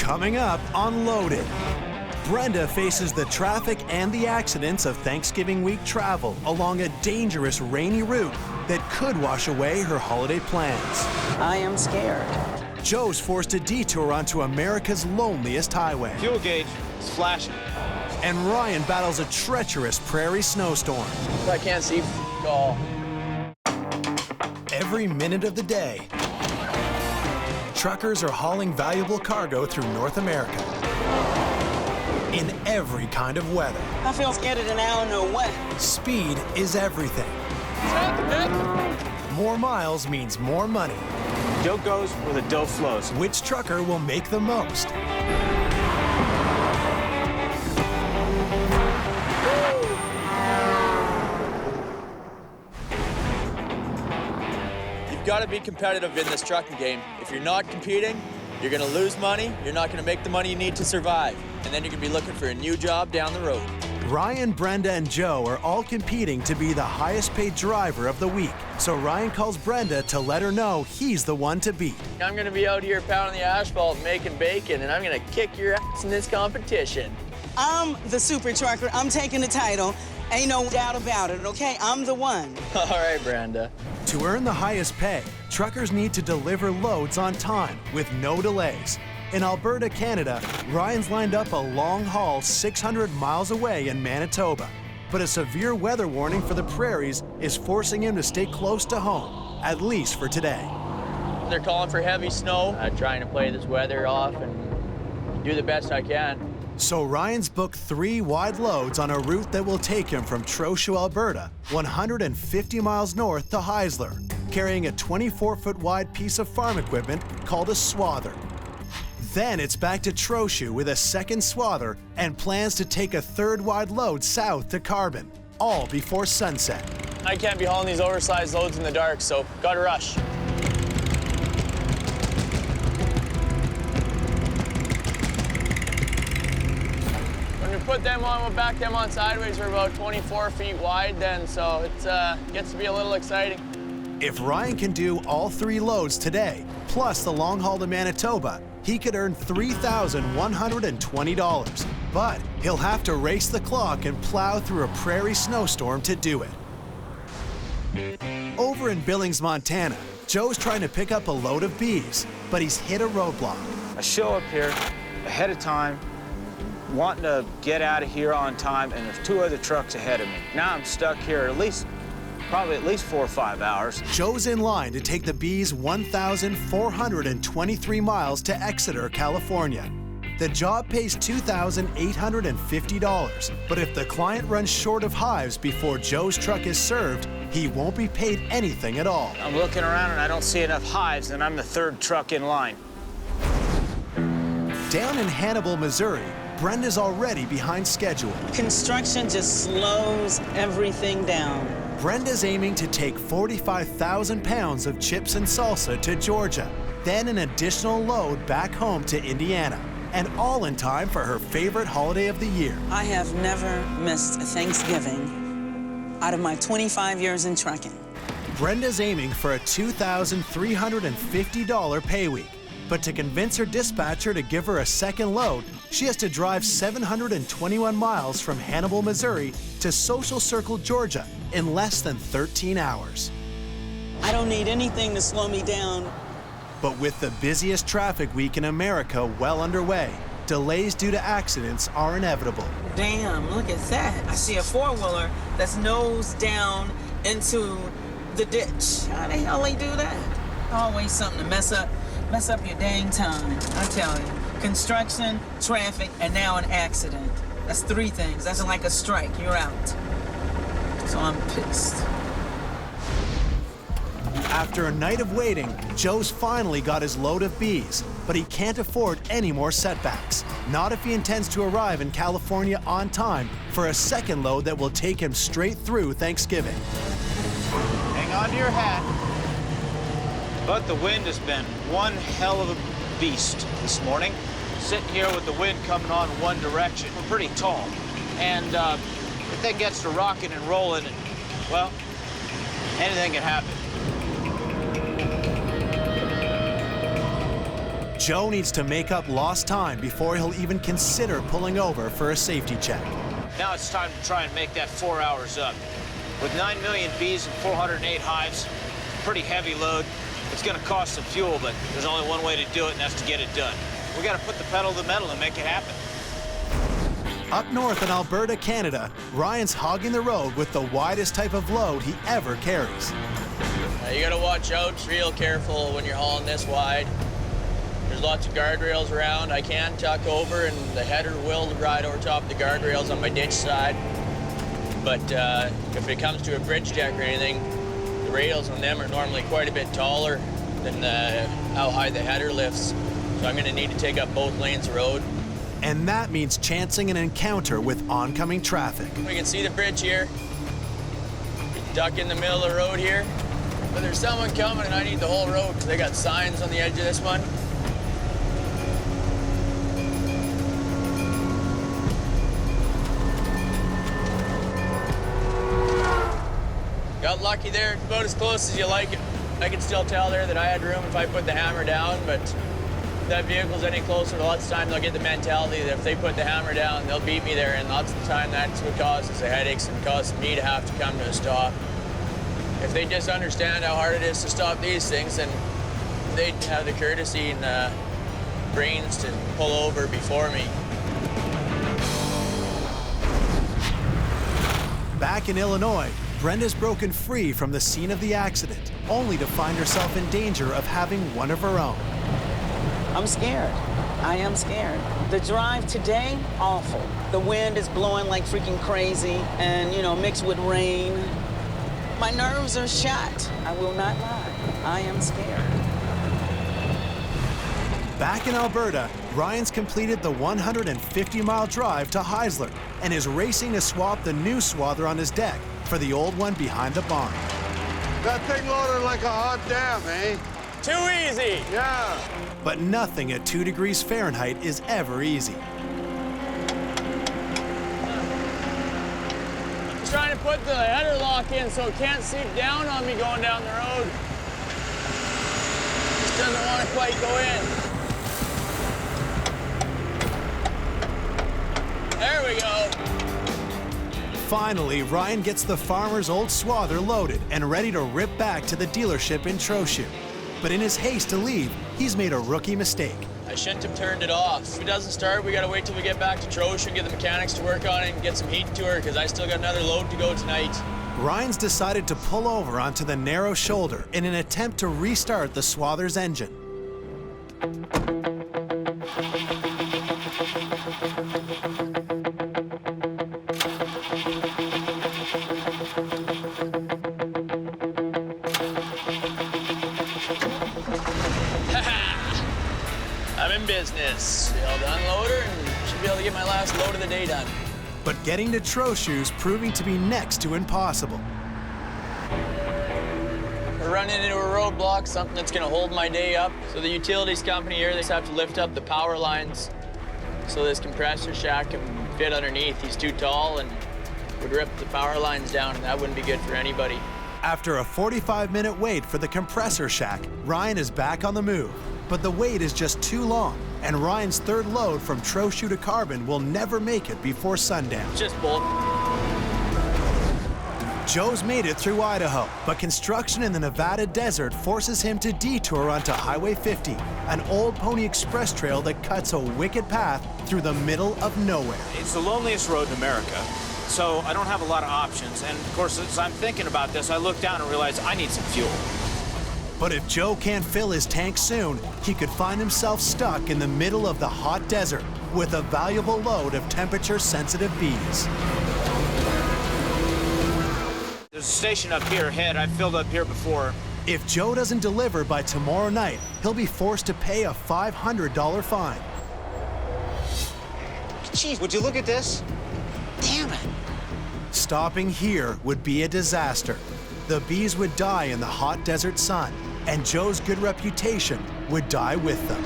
Coming up on Loaded, Brenda faces the traffic and the accidents of Thanksgiving week travel along a dangerous rainy route that could wash away her holiday plans. I am scared. Joe's forced to detour onto America's loneliest highway. Fuel gauge is flashing. And Ryan battles a treacherous prairie snowstorm. I can't see all. Every minute of the day, truckers are hauling valuable cargo through North America in every kind of weather. I feel scared of now and know what. Speed is everything. More miles means more money. Dough goes where the dough flows. Which trucker will make the most? You've got to be competitive in this trucking game. If you're not competing, you're going to lose money, you're not going to make the money you need to survive, and then you're going to be looking for a new job down the road. Ryan, Brenda, and Joe are all competing to be the highest paid driver of the week. So Ryan calls Brenda to let her know he's the one to beat. I'm going to be out here pounding the asphalt, making bacon, and I'm going to kick your ass in this competition. I'm the super trucker. I'm taking the title. Ain't no doubt about it, okay? I'm the one. All right, Brenda. To earn the highest pay, truckers need to deliver loads on time with no delays. In Alberta, Canada, Ryan's lined up a long haul 600 miles away in Manitoba. But a severe weather warning for the prairies is forcing him to stay close to home, at least for today. They're calling for heavy snow. I'm trying to play this weather off and do the best I can. So Ryan's booked 3 wide loads on a route that will take him from Trochu, Alberta, 150 miles north to Heisler, carrying a 24-foot wide piece of farm equipment called a swather. Then it's back to Trochu with a second swather and plans to take a 3rd wide load south to Carbon, all before sunset. I can't be hauling these oversized loads in the dark, so gotta rush. When we put them on, we'll back them on sideways. We're about 24 feet wide then, so it gets to be a little exciting. If Ryan can do all 3 loads today, plus the long haul to Manitoba, he could earn $3,120. But he'll have to race the clock and plow through a prairie snowstorm to do it. Over in Billings, Montana, Joe's trying to pick up a load of bees, but he's hit a roadblock. I show up here ahead of time, wanting to get out of here on time, and there's 2 other trucks ahead of me. Now I'm stuck here probably at least 4 or 5 hours. Joe's in line to take the bees 1,423 miles to Exeter, California. The job pays $2,850, but if the client runs short of hives before Joe's truck is served, he won't be paid anything at all. I'm looking around and I don't see enough hives, and I'm the 3rd truck in line. Down in Hannibal, Missouri, Brenda's already behind schedule. Construction just slows everything down. Brenda's aiming to take 45,000 pounds of chips and salsa to Georgia, then an additional load back home to Indiana, and all in time for her favorite holiday of the year. I have never missed a Thanksgiving out of my 25 years in trucking. Brenda's aiming for a $2,350 pay week, but to convince her dispatcher to give her a second load, she has to drive 721 miles from Hannibal, Missouri to Social Circle, Georgia in less than 13 hours. I don't need anything to slow me down. But with the busiest traffic week in America well underway, delays due to accidents are inevitable. Damn, look at that. I see a 4-wheeler that's nose down into the ditch. How the hell they do that? Always something to mess up your dang time, I tell you. Construction, traffic, and now an accident. That's 3 things. That's like a strike. You're out. So I'm pissed. After a night of waiting, Joe's finally got his load of bees, but he can't afford any more setbacks. Not if he intends to arrive in California on time for a second load that will take him straight through Thanksgiving. Hang on to your hat. But the wind has been one hell of a beast this morning. Sitting here with the wind coming on one direction. We're pretty tall. And the thing gets to rocking and rolling, and, well, anything can happen. Joe needs to make up lost time before he'll even consider pulling over for a safety check. Now it's time to try and make that 4 hours up. With 9 million bees and 408 hives, pretty heavy load. It's gonna cost some fuel, but there's only one way to do it, and that's to get it done. We gotta put the pedal to the metal and make it happen. Up north in Alberta, Canada, Ryan's hogging the road with the widest type of load he ever carries. You gotta watch out, real careful when you're hauling this wide. There's lots of guardrails around. I can tuck over and the header will ride over top of the guardrails on my ditch side. But if it comes to a bridge deck or anything, the rails on them are normally quite a bit taller than how high the header lifts. So I'm gonna need to take up both lanes of road. And that means chancing an encounter with oncoming traffic. We can see the bridge here. Duck in the middle of the road here. But there's someone coming and I need the whole road because they got signs on the edge of this one. Got lucky there, it's about as close as you like it. I can still tell there that I had room if I put the hammer down, but if that vehicle's any closer, lots of times they'll get the mentality that if they put the hammer down, they'll beat me there, and lots of the time that's what causes the headaches and causes me to have to come to a stop. If they just understand how hard it is to stop these things, then they'd have the courtesy and brains to pull over before me. Back in Illinois, Brenda's broken free from the scene of the accident, only to find herself in danger of having one of her own. I'm scared. I am scared. The drive today, awful. The wind is blowing like freaking crazy and, you know, mixed with rain. My nerves are shot. I will not lie. I am scared. Back in Alberta, Ryan's completed the 150-mile drive to Heisler and is racing to swap the new swather on his deck for the old one behind the barn. That thing loaded like a hot damn, eh? Too easy! Yeah. But nothing at 2 degrees Fahrenheit is ever easy. Just trying to put the header lock in so it can't seep down on me going down the road. Just doesn't want to quite go in. There we go. Finally, Ryan gets the farmer's old swather loaded and ready to rip back to the dealership in Trochu. But in his haste to leave, he's made a rookie mistake. I shouldn't have turned it off. If it doesn't start, we gotta wait till we get back to Trochu and get the mechanics to work on it and get some heat to her, because I still got another load to go tonight. Ryan's decided to pull over onto the narrow shoulder in an attempt to restart the swather's engine. I'm in business. Be able to unload her and should be able to get my last load of the day done. But getting to Trochu's proving to be next to impossible. We're running into a roadblock, something that's gonna hold my day up. So the utilities company here, they just have to lift up the power lines so this compressor shack can fit underneath. He's too tall and would rip the power lines down, and that wouldn't be good for anybody. After a 45-minute wait for the compressor shack, Ryan is back on the move. But the wait is just too long, and Ryan's third load from Trochu to Carbon will never make it before sundown. Just bolt. Joe's made it through Idaho, but construction in the Nevada desert forces him to detour onto Highway 50, an old Pony Express trail that cuts a wicked path through the middle of nowhere. It's the loneliest road in America, so I don't have a lot of options. And of course, as I'm thinking about this, I look down and realize I need some fuel. But if Joe can't fill his tank soon, he could find himself stuck in the middle of the hot desert with a valuable load of temperature-sensitive bees. There's a station up here ahead. I've filled up here before. If Joe doesn't deliver by tomorrow night, he'll be forced to pay a $500 fine. Geez, would you look at this? Damn it. Stopping here would be a disaster. The bees would die in the hot desert sun, and Joe's good reputation would die with them.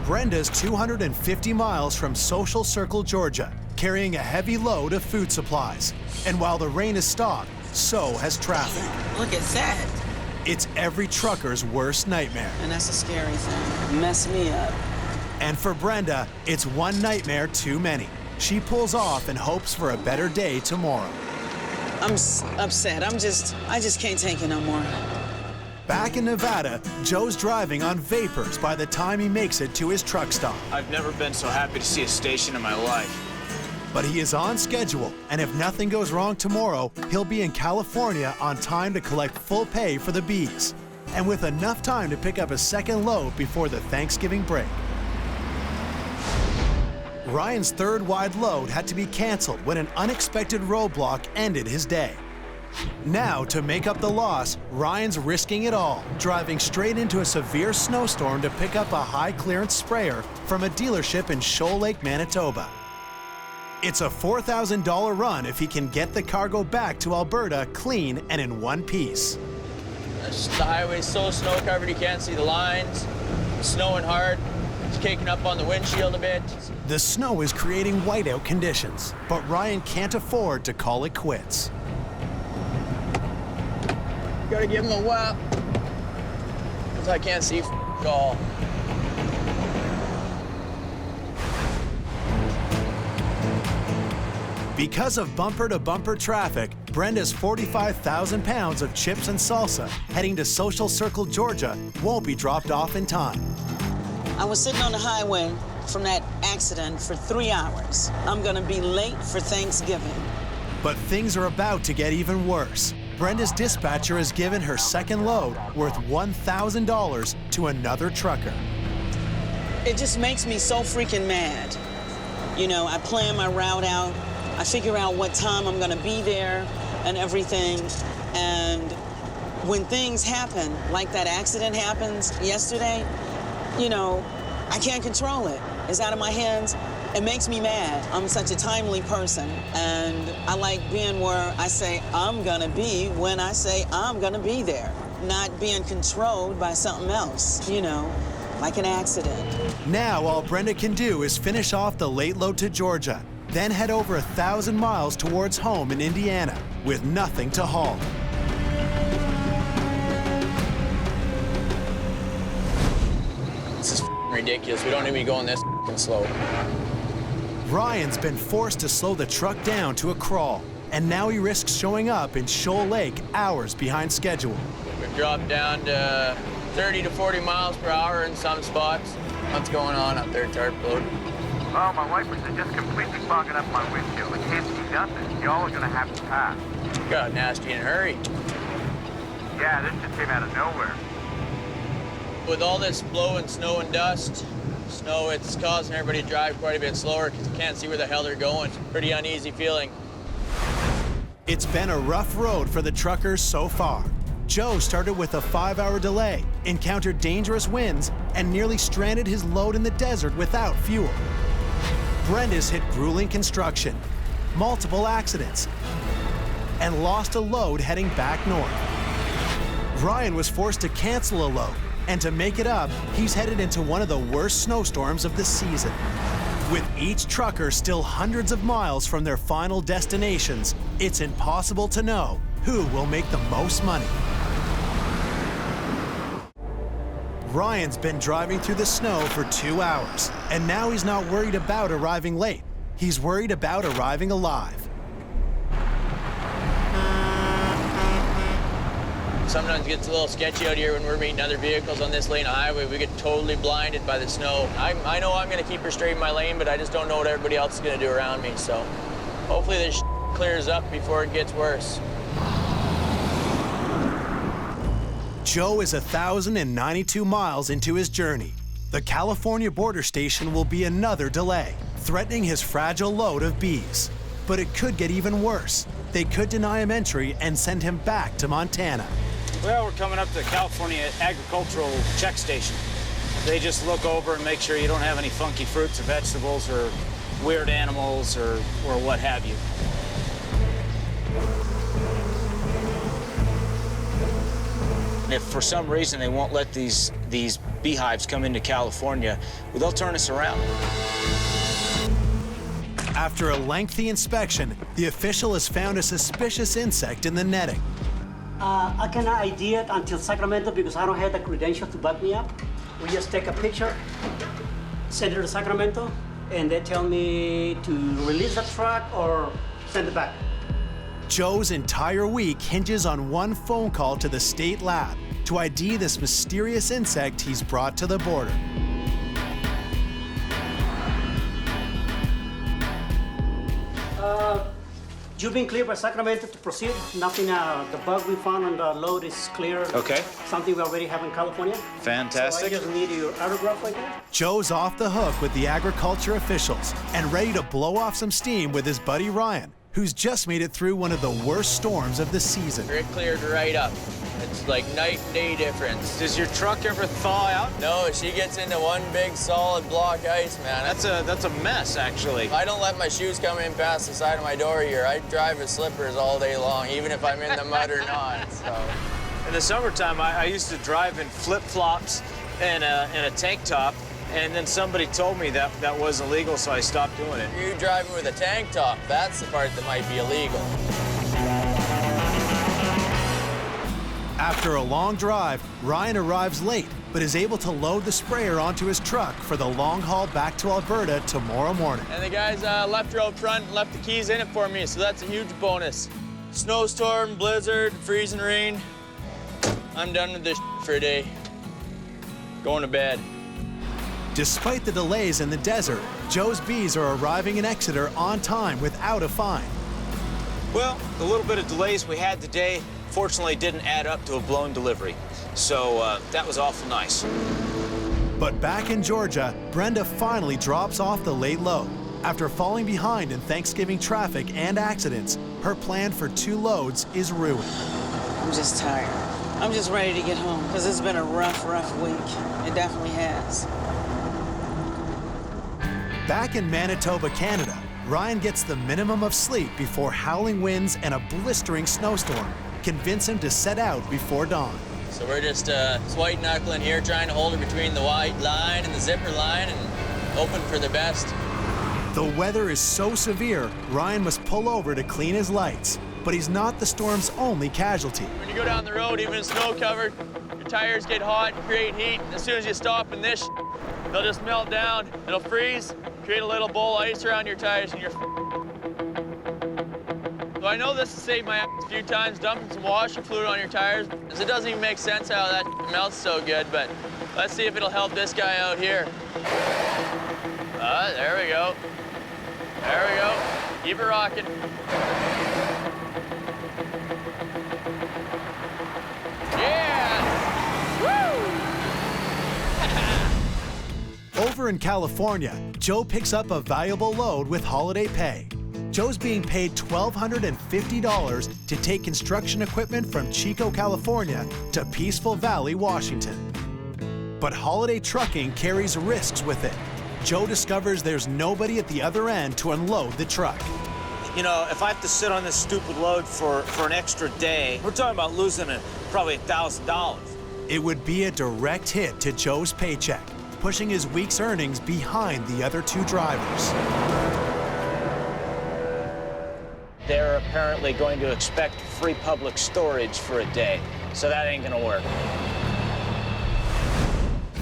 Brenda's 250 miles from Social Circle, Georgia, carrying a heavy load of food supplies. And while the rain has stopped, so has traffic. Look at that. It's every trucker's worst nightmare. And that's a scary thing. Mess me up. And for Brenda, it's one nightmare too many. She pulls off and hopes for a better day tomorrow. I'm upset. I just can't take it no more. Back in Nevada, Joe's driving on vapors by the time he makes it to his truck stop. I've never been so happy to see a station in my life. But he is on schedule, and if nothing goes wrong tomorrow, he'll be in California on time to collect full pay for the bees, and with enough time to pick up a second load before the Thanksgiving break. Ryan's third wide load had to be canceled when an unexpected roadblock ended his day. Now, to make up the loss, Ryan's risking it all, driving straight into a severe snowstorm to pick up a high-clearance sprayer from a dealership in Shoal Lake, Manitoba. It's a $4,000 run if he can get the cargo back to Alberta clean and in one piece. The highway's so snow-covered you can't see the lines. It's snowing hard. It's caking up on the windshield a bit. The snow is creating whiteout conditions, but Ryan can't afford to call it quits. Gotta give him a whap. Because I can't see all. Because of bumper-to-bumper traffic, Brenda's 45,000 pounds of chips and salsa heading to Social Circle, Georgia, won't be dropped off in time. I was sitting on the highway from that accident for 3 hours. I'm gonna be late for Thanksgiving. But things are about to get even worse. Brenda's dispatcher has given her second load worth $1,000 to another trucker. It just makes me so freaking mad. You know, I plan my route out. I figure out what time I'm gonna be there and everything. And when things happen, like that accident happens yesterday, you know, I can't control it. It's out of my hands. It makes me mad. I'm such a timely person, and I like being where I say I'm gonna be when I say I'm gonna be there, not being controlled by something else, you know, like an accident. Now all Brenda can do is finish off the late load to Georgia, then head over 1,000 miles towards home in Indiana with nothing to haul. This is ridiculous. We don't need to be going this slow. Ryan's been forced to slow the truck down to a crawl, and now he risks showing up in Shoal Lake hours behind schedule. We've dropped down to 30 to 40 miles per hour in some spots. What's going on up there, Tarp Road? Oh, my wipers are just completely fogging up my windshield. I can't see nothing. Y'all are gonna have to pass. Got nasty in a hurry. Yeah, this just came out of nowhere. With all this blowing snow and dust, it's causing everybody to drive quite a bit slower because you can't see where the hell they're going. Pretty uneasy feeling. It's been a rough road for the truckers so far. Joe started with a 5-hour delay, encountered dangerous winds, and nearly stranded his load in the desert without fuel. Brenda's hit grueling construction, multiple accidents, and lost a load heading back north. Ryan was forced to cancel a load, and to make it up, he's headed into one of the worst snowstorms of the season. With each trucker still hundreds of miles from their final destinations, it's impossible to know who will make the most money. Ryan's been driving through the snow for 2 hours, and now he's not worried about arriving late. He's worried about arriving alive. Sometimes it gets a little sketchy out here when we're meeting other vehicles on this lane of highway. We get totally blinded by the snow. I know I'm going to keep her straight in my lane, but I just don't know what everybody else is going to do around me. So hopefully this clears up before it gets worse. Joe is 1,092 miles into his journey. The California border station will be another delay, threatening his fragile load of bees. But it could get even worse. They could deny him entry and send him back to Montana. Well, we're coming up to the California Agricultural Check Station. They just look over and make sure you don't have any funky fruits or vegetables or weird animals or what have you. And if for some reason they won't let these beehives come into California, well, they'll turn us around. After a lengthy inspection, the official has found a suspicious insect in the netting. I cannot ID it until Sacramento because I don't have the credentials to back me up. We just take a picture, send it to Sacramento, and they tell me to release the truck or send it back. Joe's entire week hinges on one phone call to the state lab to ID this mysterious insect he's brought to the border. You've been cleared by Sacramento to proceed. Nothing, the bug we found on the load is clear. Okay. Something we already have in California. Fantastic. So I just need your autograph right there. Joe's off the hook with the agriculture officials and ready to blow off some steam with his buddy Ryan, who's just made it through one of the worst storms of the season. It cleared right up. It's like night and day difference. Does your truck ever thaw out? No, she gets into one big solid block ice, man. That's a mess, actually. I don't let my shoes come in past the side of my door here. I drive with slippers all day long, even if I'm in the mud or not. So. In the summertime, I used to drive in flip-flops and a tank top, and then somebody told me that was illegal, so I stopped doing it. You driving with a tank top, that's the part that might be illegal. After a long drive, Ryan arrives late, but is able to load the sprayer onto his truck for the long haul back to Alberta tomorrow morning. And the guys left her out front and left the keys in it for me, so that's a huge bonus. Snowstorm, blizzard, freezing rain. I'm done with this for a day. Going to bed. Despite the delays in the desert, Joe's bees are arriving in Exeter on time without a fine. Well, the little bit of delays we had today fortunately didn't add up to a blown delivery, so that was awful nice. But back in Georgia, Brenda finally drops off the late load. After falling behind in Thanksgiving traffic and accidents, her plan for 2 loads is ruined. I'm just tired. I'm just ready to get home because it's been a rough week. It definitely has. Back in Manitoba, Canada, Ryan gets the minimum of sleep before howling winds and a blistering snowstorm convince him to set out before dawn. So we're just white knuckling here, trying to hold her between the white line and the zipper line and hoping for the best. The weather is so severe, Ryan must pull over to clean his lights. But he's not the storm's only casualty. When you go down the road, even snow covered, your tires get hot, create heat. As soon as you stop in this, they'll just melt down. It'll freeze, create a little bowl of ice around your tires, and you're. So I know this has saved my ass a few times, dumping some washer fluid on your tires. Because it doesn't even make sense how that melts so good, but let's see if it'll help this guy out here. There we go. There we go. Keep it rocking. Over in California, Joe picks up a valuable load with holiday pay. Joe's being paid $1,250 to take construction equipment from Chico, California to Peaceful Valley, Washington. But holiday trucking carries risks with it. Joe discovers there's nobody at the other end to unload the truck. You know, if I have to sit on this stupid load for an extra day, we're talking about losing probably $1,000. It would be a direct hit to Joe's paycheck, pushing his week's earnings behind the other 2 drivers. They're apparently going to expect free public storage for a day, so that ain't gonna work.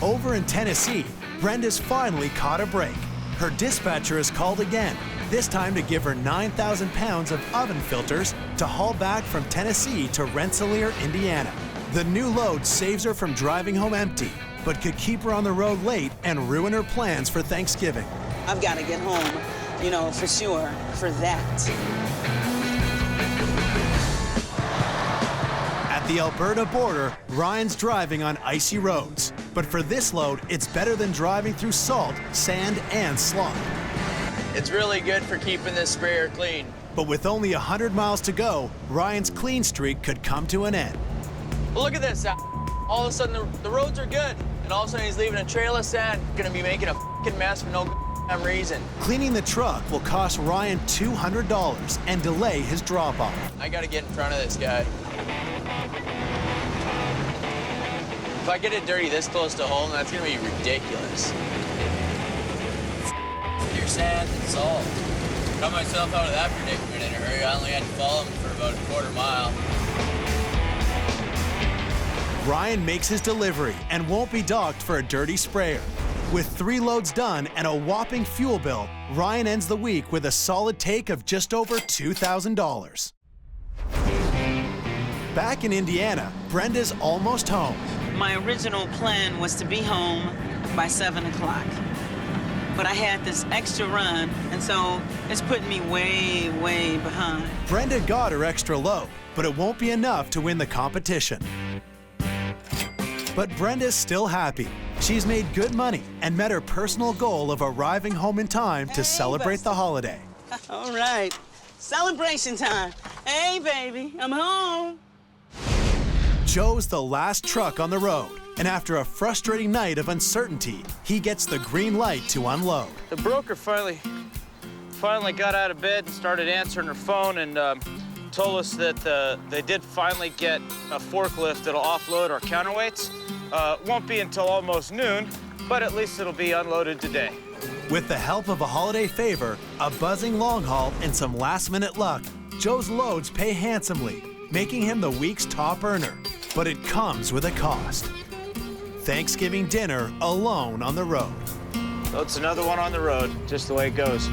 Over in Tennessee, Brenda's finally caught a break. Her dispatcher has called again, this time to give her 9,000 pounds of oven filters to haul back from Tennessee to Rensselaer, Indiana. The new load saves her from driving home empty, but could keep her on the road late and ruin her plans for Thanksgiving. I've got to get home, you know, for sure, for that. At the Alberta border, Ryan's driving on icy roads. But for this load, it's better than driving through salt, sand, and slop. It's really good for keeping this sprayer clean. But with only 100 miles to go, Ryan's clean streak could come to an end. But look at this. All of a sudden, the roads are good. And all of a sudden, he's leaving a trail of sand. Gonna be making a fucking mess for no damn reason. Cleaning the truck will cost Ryan $200 and delay his drop-off. I gotta get in front of this guy. If I get it dirty this close to home, that's gonna be ridiculous. Your sand and salt. Got myself out of that predicament in a hurry. I only had to follow him for about a quarter mile. Ryan makes his delivery and won't be docked for a dirty sprayer. With 3 loads done and a whopping fuel bill, Ryan ends the week with a solid take of just over $2,000. Back in Indiana, Brenda's almost home. My original plan was to be home by 7 o'clock. But I had this extra run, and so it's putting me way, way behind. Brenda got her extra load, but it won't be enough to win the competition. But Brenda's still happy. She's made good money and met her personal goal of arriving home in time to celebrate the holiday. All right, celebration time. Hey, baby, I'm home. Joe's the last truck on the road, and after a frustrating night of uncertainty, he gets the green light to unload. The broker finally got out of bed and started answering her phone and told us that they did finally get a forklift that'll offload our counterweights. Won't be until almost noon, but at least it'll be unloaded today. With the help of a holiday favor, a buzzing long haul, and some last-minute luck, Joe's loads pay handsomely, making him the week's top earner. But it comes with a cost. Thanksgiving dinner alone on the road. So it's another one on the road, just the way it goes.